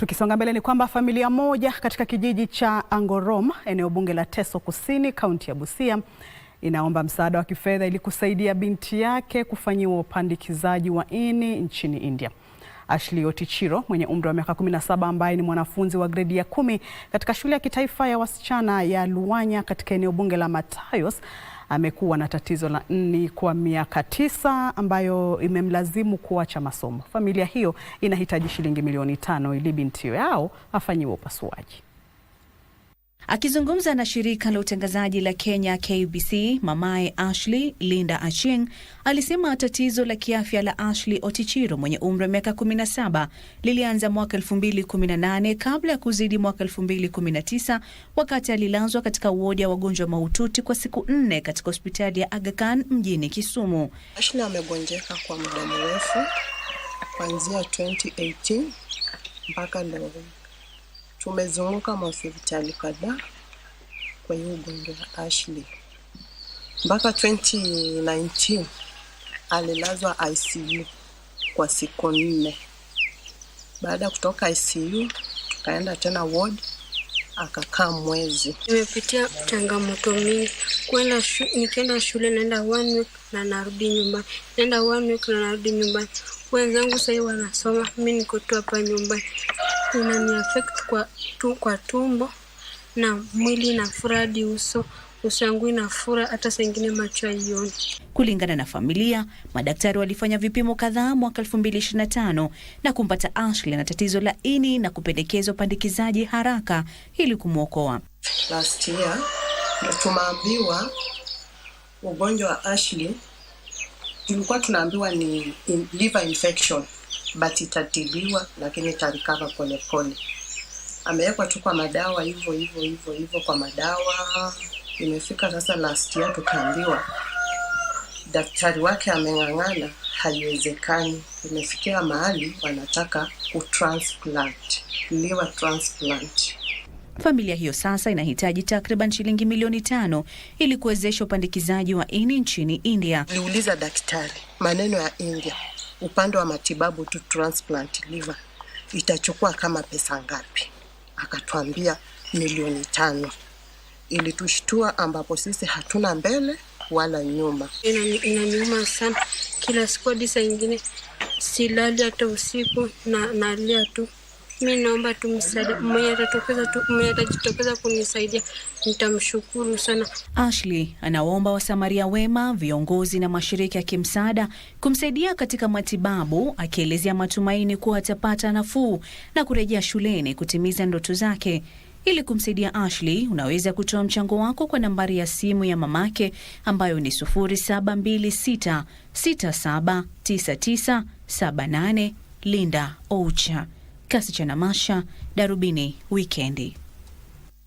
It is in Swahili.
Tukisonga mbele ni kwamba familia moja katika kijiji cha Angorom, eneo bunge la Teso Kusini, kaunti ya Busia, inaomba msaada wa kifedha ili kusaidia binti yake kufanyiwa upandikizaji wa ini nchini India. Ashley Otichiro mwenye umri wa miaka 17 ambaye ni mwanafunzi wa gredi ya 10 katika shule ya kitaifa ya wasichana ya Luwanya katika eneo bunge la Matayos amekuwa na tatizo la ini kwa miaka 9 ambayo imemlazimu kuacha masomo. Familia hiyo inahitaji shilingi milioni 5 ili binti yao afanyiwe upasuaji. Akizungumza na shirika la utangazaji la Kenya KBC, mamaye Ashley, Linda Achieng, alisema tatizo la kiafya la Ashley Otichiro mwenye umri wa miaka 17 lilianza mwaka 2018 kabla ya kuzidi mwaka 2019 wakati alilazwa katika wodi ya wagonjwa mahututi kwa siku 4 katika hospitali ya Aga Khan mjini Kisumu. Ashley amegonjeka kwa muda mrefu kuanzia 2018 mpaka leo. Tumezunguka hospitali kadhaa kwa hiyo ugonjwa wa Ashley. Mpaka 2019 alilazwa ICU kwa siku 4. Baada ya kutoka ICU tukaenda tena ward akakaa mwezi. Nimepitia changamoto mingi. Nikienda shule naenda 1 week na narudi nyumbani. Naenda 1 week na narudi nyumbani. Wenzangu sasa wanasoma, mimi niko tu hapa nyumbani. Inani affect kwa tumbo na mwili na furadi uso yangu inafura, hata saa nyingine macho haioni. Kulingana na familia, madaktari walifanya vipimo kadhaa mwaka 2025 na kumpata Ashley na tatizo la ini na kupendekeza upandikizaji haraka ili kumwokoa. Last year tumeambiwa ugonjwa wa Ashley, tulikuwa tunaambiwa ni liver infection, but itatibiwa lakini itarikava pole pole. Amewekwa tu kwa madawa hivyo kwa madawa. Imefika sasa last year tukaambiwa daktari wake ameng'ang'ana, haiwezekani. Imefikia mahali wanataka kutransplant, liver transplant. Familia hiyo sasa inahitaji takriban shilingi milioni 5 ili kuwezesha upandikizaji wa ini nchini India. Niliuliza daktari maneno ya India, upande wa matibabu tu transplant liver itachukua kama pesa ngapi? Akatuambia milioni 5. Ili tushtua ambapo sisi hatuna mbele wala nyuma. Inaniuma sana. Kila siku hadi saa nyingine silali hata usiku na nalia tu. Mimi naomba tu msaada. Mwenye atajitokeza kunisaidia nitamshukuru sana. Ashley anaomba wasamaria wema, viongozi na mashirika ya kimsaada kumsaidia katika matibabu, akielezea matumaini kuwa atapata nafuu na kurejea shuleni kutimiza ndoto zake. Ili kumsaidia Ashley, unaweza kutoa mchango wako kwa nambari ya simu ya mamake ambayo ni 0726679978. Linda Ocha, Kasi cha Namasha, Darubini Wikendi.